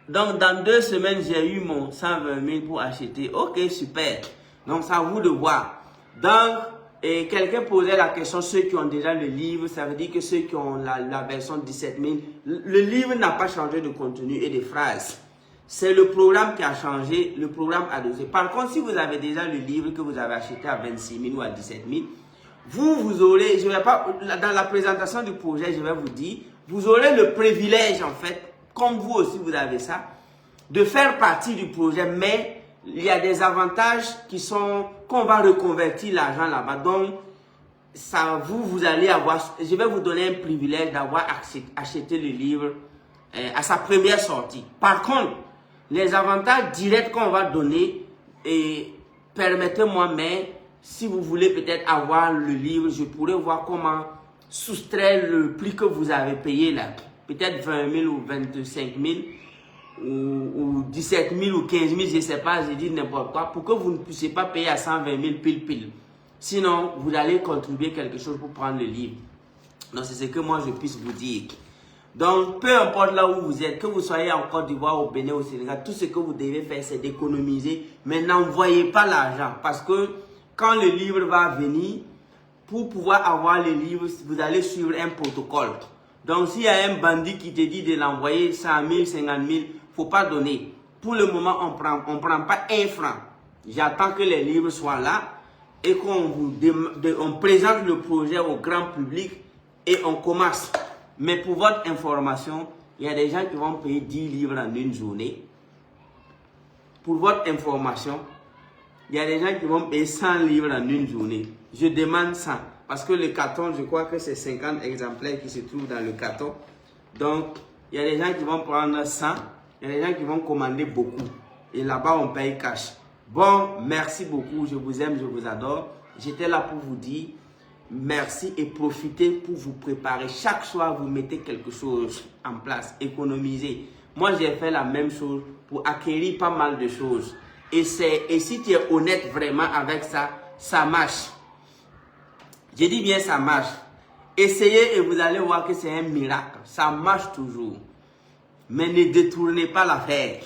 [SPEAKER 1] dans 2 semaines, j'ai eu mon 120 000 pour acheter. Ok, super. Donc, c'est à vous de voir. Donc, et quelqu'un posait la question, ceux qui ont déjà le livre, ça veut dire que ceux qui ont la version 17 000, le livre n'a pas changé de contenu et de phrases. C'est le programme qui a changé, le programme adopté. Par contre, si vous avez déjà le livre que vous avez acheté à 26 000 ou à 17 000, vous aurez, je vais pas, dans la présentation du projet, je vais vous dire, vous aurez le privilège en fait, comme vous aussi vous avez ça, de faire partie du projet, mais il y a des avantages qui sont, qu'on va reconvertir l'argent là-bas. Donc, ça, vous allez avoir, je vais vous donner un privilège d'avoir acheté le livre à sa première sortie. Par contre, les avantages directs qu'on va donner, et permettez-moi, mais si vous voulez peut-être avoir le livre, je pourrais voir comment soustraire le prix que vous avez payé là. Peut-être 20 000 ou 25 000 ou 17 000 ou 15 000, je ne sais pas, je dis n'importe quoi, pour que vous ne puissiez pas payer à 120 000 pile. Sinon, vous allez contribuer quelque chose pour prendre le livre. Donc, c'est ce que moi, je puisse vous dire. Donc, peu importe là où vous êtes, que vous soyez en Côte d'Ivoire, au Bénin, au Sénégal, tout ce que vous devez faire, c'est d'économiser. Mais n'envoyez pas l'argent. Parce que quand le livre va venir, pour pouvoir avoir le livre, vous allez suivre un protocole. Donc, s'il y a un bandit qui te dit de l'envoyer 100 000, 50 000, il ne faut pas donner. Pour le moment, on prend pas un franc. J'attends que les livres soient là et qu'on présente le projet au grand public et on commence. Mais pour votre information, il y a des gens qui vont payer 10 livres en une journée. Pour votre information, il y a des gens qui vont payer 100 livres en une journée. Je demande 100. Parce que le carton, je crois que c'est 50 exemplaires qui se trouvent dans le carton. Donc, il y a des gens qui vont prendre 100. Il y a des gens qui vont commander beaucoup. Et là-bas, on paye cash. Bon, merci beaucoup. Je vous aime, je vous adore. J'étais là pour vous dire merci et profitez pour vous préparer. Chaque soir, vous mettez quelque chose en place. Économisez. Moi, j'ai fait la même chose pour acquérir pas mal de choses. Et si tu es honnête vraiment avec ça, ça marche. Je dis bien ça marche. Essayez et vous allez voir que c'est un miracle. Ça marche toujours. Mais ne détournez pas l'affaire.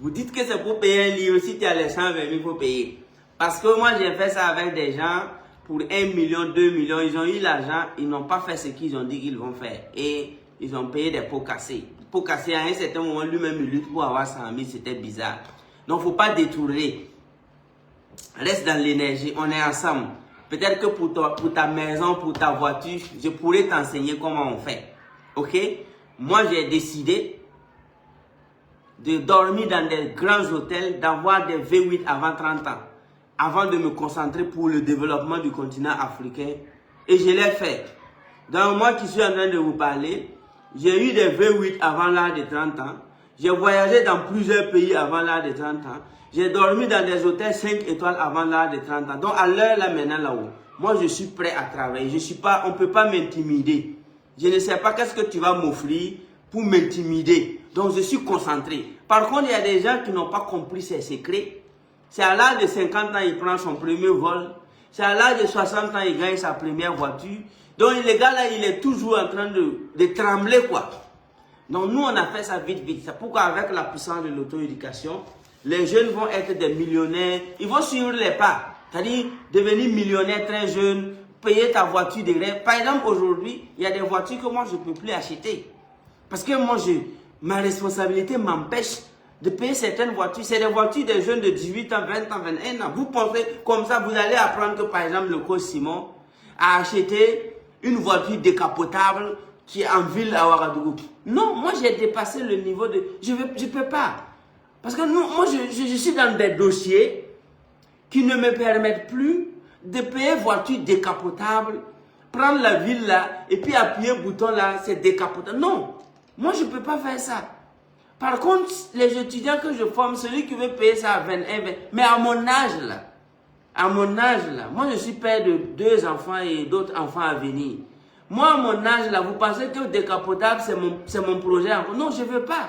[SPEAKER 1] Vous dites que c'est pour payer un livre. Si tu as les 120 000, il faut payer. Parce que moi, j'ai fait ça avec des gens pour 1 million, 2 millions. Ils ont eu l'argent. Ils n'ont pas fait ce qu'ils ont dit qu'ils vont faire. Et ils ont payé des pots cassés. Pots cassés, à un certain moment, lui-même, il lutte pour avoir 100 000. C'était bizarre. Donc, il ne faut pas détourner. Reste dans l'énergie. On est ensemble. Peut-être que pour ta maison, pour ta voiture, je pourrais t'enseigner comment on fait. Ok? Moi, j'ai décidé de dormir dans des grands hôtels, d'avoir des V8 avant 30 ans, avant de me concentrer pour le développement du continent africain. Et je l'ai fait. Donc moi qui suis en train de vous parler, j'ai eu des V8 avant l'âge de 30 ans. J'ai voyagé dans plusieurs pays avant l'âge de 30 ans. J'ai dormi dans des hôtels 5 étoiles avant l'âge de 30 ans. Donc à l'heure là maintenant là-haut, moi je suis prêt à travailler. On ne peut pas m'intimider. Je ne sais pas qu'est-ce que tu vas m'offrir pour m'intimider. Donc, je suis concentré. Par contre, il y a des gens qui n'ont pas compris ces secrets. C'est à l'âge de 50 ans, il prend son premier vol. C'est à l'âge de 60 ans, il gagne sa première voiture. Donc, le gars là, il est toujours en train de trembler, quoi. Donc, nous, on a fait ça vite, vite. C'est pourquoi, avec la puissance de l'auto-éducation, les jeunes vont être des millionnaires. Ils vont suivre les pas. C'est-à-dire, devenir millionnaire très jeune, payer ta voiture de rêve. Par exemple, aujourd'hui, il y a des voitures que moi, je ne peux plus acheter. Parce que moi, ma responsabilité m'empêche de payer certaines voitures. C'est des voitures des jeunes de 18 ans, 20 ans, 21 ans. Vous pensez comme ça, vous allez apprendre que par exemple le coach Simon a acheté une voiture décapotable qui est en ville à Ouagadougou. Non, moi j'ai dépassé le niveau de... Je ne peux pas. Parce que moi je suis dans des dossiers qui ne me permettent plus de payer voiture décapotable, prendre la ville là et puis appuyer le bouton là, c'est décapotable. Non. Moi, je ne peux pas faire ça. Par contre, les étudiants que je forme, celui qui veut payer ça à 21, mais à mon âge là, moi je suis père de 2 enfants et d'autres enfants à venir. Moi, à mon âge là, vous pensez que le décapotable, c'est mon projet encore? Non, je ne veux pas.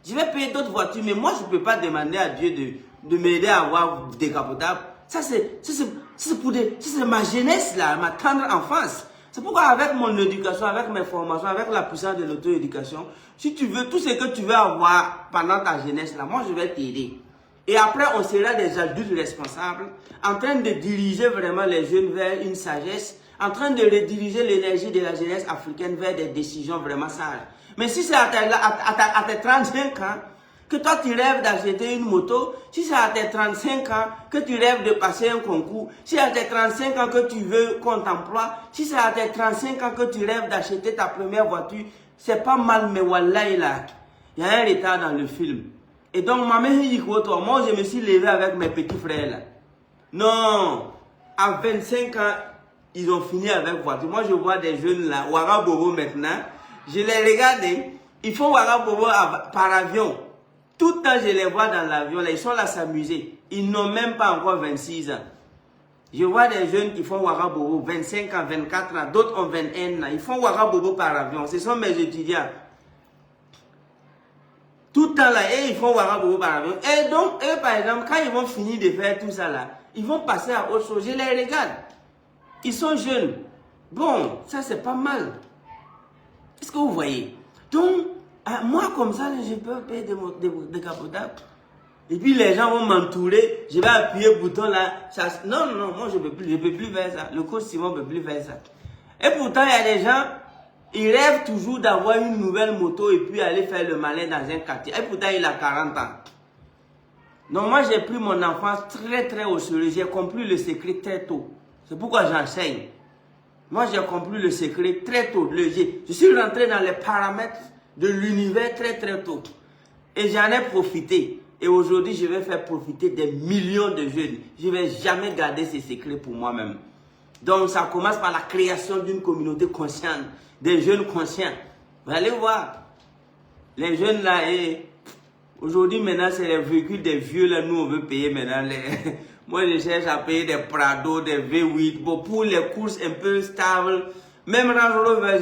[SPEAKER 1] Je vais payer d'autres voitures, mais moi, je ne peux pas demander à Dieu de m'aider à avoir décapotable. Ça, c'est ma jeunesse là, ma tendre enfance. C'est pourquoi avec mon éducation, avec mes formations, avec la puissance de l'auto-éducation, si tu veux, tout ce que tu veux avoir pendant ta jeunesse, là, moi je vais t'aider. Et après, on sera des adultes responsables, en train de diriger vraiment les jeunes vers une sagesse, en train de rediriger l'énergie de la jeunesse africaine vers des décisions vraiment sages. Mais si c'est à tes 35 ans, que toi tu rêves d'acheter une moto, si c'est à tes 35 ans que tu rêves de passer un concours, si c'est à tes 35 ans que tu veux qu'on t'emploie, si c'est à tes 35 ans que tu rêves d'acheter ta première voiture, c'est pas mal, mais wallahi là, il y a un retard dans le film. Et donc, ma mère dit quoi, toi, moi je me suis levé avec mes petits frères là. Non, à 25 ans, ils ont fini avec voiture. Moi je vois des jeunes là, Ouagabougou maintenant, je les regarde, ils font Ouagabougou par avion. Tout le temps, je les vois dans l'avion, ils sont là s'amuser. Ils n'ont même pas encore 26 ans. Je vois des jeunes qui font Ouagabougou, 25 ans, 24 ans, d'autres ont 21 ans. Ils font Ouagabougou par avion. Ce sont mes étudiants. Tout le temps là, et ils font Ouagabougou par avion. Et donc, eux, par exemple, quand ils vont finir de faire tout ça là, ils vont passer à autre chose. Je les regarde. Ils sont jeunes. Bon, ça c'est pas mal. Est-ce que vous voyez? Donc, moi comme ça, je peux payer des décapotables. Et puis les gens vont m'entourer. Je vais appuyer le bouton là. Non, moi je ne peux plus faire ça. Le coach Simon ne peut plus faire ça. Et pourtant, il y a des gens, ils rêvent toujours d'avoir une nouvelle moto et puis aller faire le malin dans un quartier. Et pourtant, il a 40 ans. Donc moi, j'ai pris mon enfance très au sérieux. J'ai compris le secret très tôt. C'est pourquoi j'enseigne. Moi, j'ai compris le secret très tôt. Je suis rentré dans les paramètres de l'univers très tôt. Et j'en ai profité. Et aujourd'hui, je vais faire profiter des millions de jeunes. Je ne vais jamais garder ces secrets pour moi-même. Donc, ça commence par la création d'une communauté consciente, des jeunes conscients. Vous allez voir, les jeunes là, aujourd'hui, maintenant, c'est les véhicules des vieux là, nous, on veut payer maintenant. Moi, je cherche à payer des Prado, des V8, bon, pour les courses un peu stables. Même Range Rover,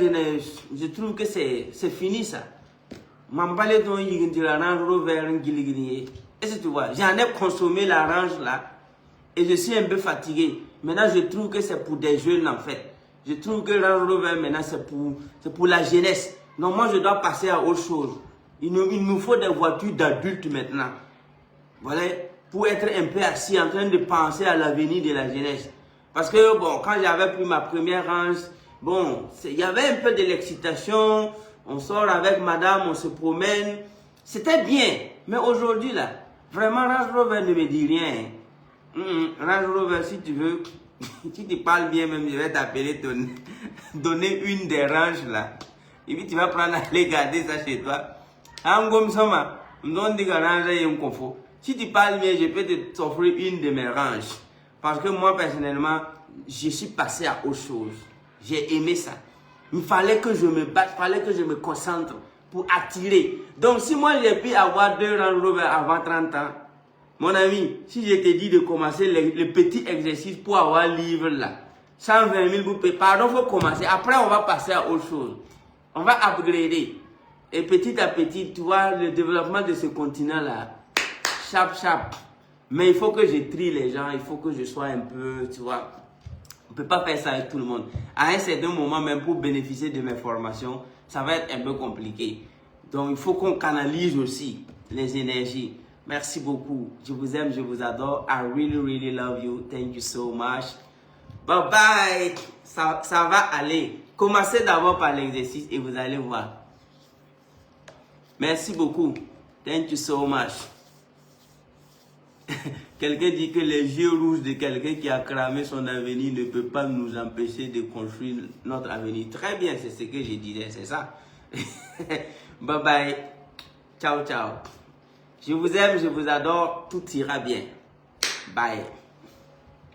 [SPEAKER 1] je trouve que c'est fini ça. Est-ce que tu vois, j'en ai consommé la Range là et je suis un peu fatigué. Maintenant, je trouve que c'est pour des jeunes en fait. Je trouve que Range Rover maintenant c'est pour la jeunesse. Donc moi, je dois passer à autre chose. Il nous faut des voitures d'adultes maintenant. Voilà, pour être un peu assis en train de penser à l'avenir de la jeunesse. Parce que bon, quand j'avais pris ma première Range, bon, il y avait un peu de l'excitation. On sort avec madame, on se promène. C'était bien. Mais aujourd'hui, là, vraiment, Range Rover ne me dit rien. Range Rover, si tu veux, si tu parles bien même, je vais t'appeler, donner une des ranges, là. Et puis, tu vas prendre à aller garder ça chez toi. Si tu parles bien, je peux t'offrir une de mes ranges. Parce que moi, personnellement, je suis passé à autre chose. J'ai aimé ça. Il fallait que je me batte, il fallait que je me concentre pour attirer. Donc, si moi j'ai pu avoir 2 Range Rover avant 30 ans, mon ami, si je te dis de commencer les petits exercices pour avoir livre là, 120 000 bouteilles, pardon, il faut commencer. Après, on va passer à autre chose. On va upgrader. Et petit à petit, tu vois, le développement de ce continent là, chap. Mais il faut que je trie les gens, il faut que je sois un peu, tu vois. On ne peut pas faire ça avec tout le monde. À un certain moment, même pour bénéficier de mes formations, ça va être un peu compliqué. Donc, il faut qu'on canalise aussi les énergies. Merci beaucoup. Je vous aime, je vous adore. I really love you. Thank you so much. Bye bye. Ça va aller. Commencez d'abord par l'exercice et vous allez voir. Merci beaucoup. Thank you so much. Quelqu'un dit que les yeux rouges de quelqu'un qui a cramé son avenir ne peut pas nous empêcher de construire notre avenir. Très bien, c'est ce que je disais, c'est ça. Bye bye. Ciao. Je vous aime, je vous adore. Tout ira bien. Bye.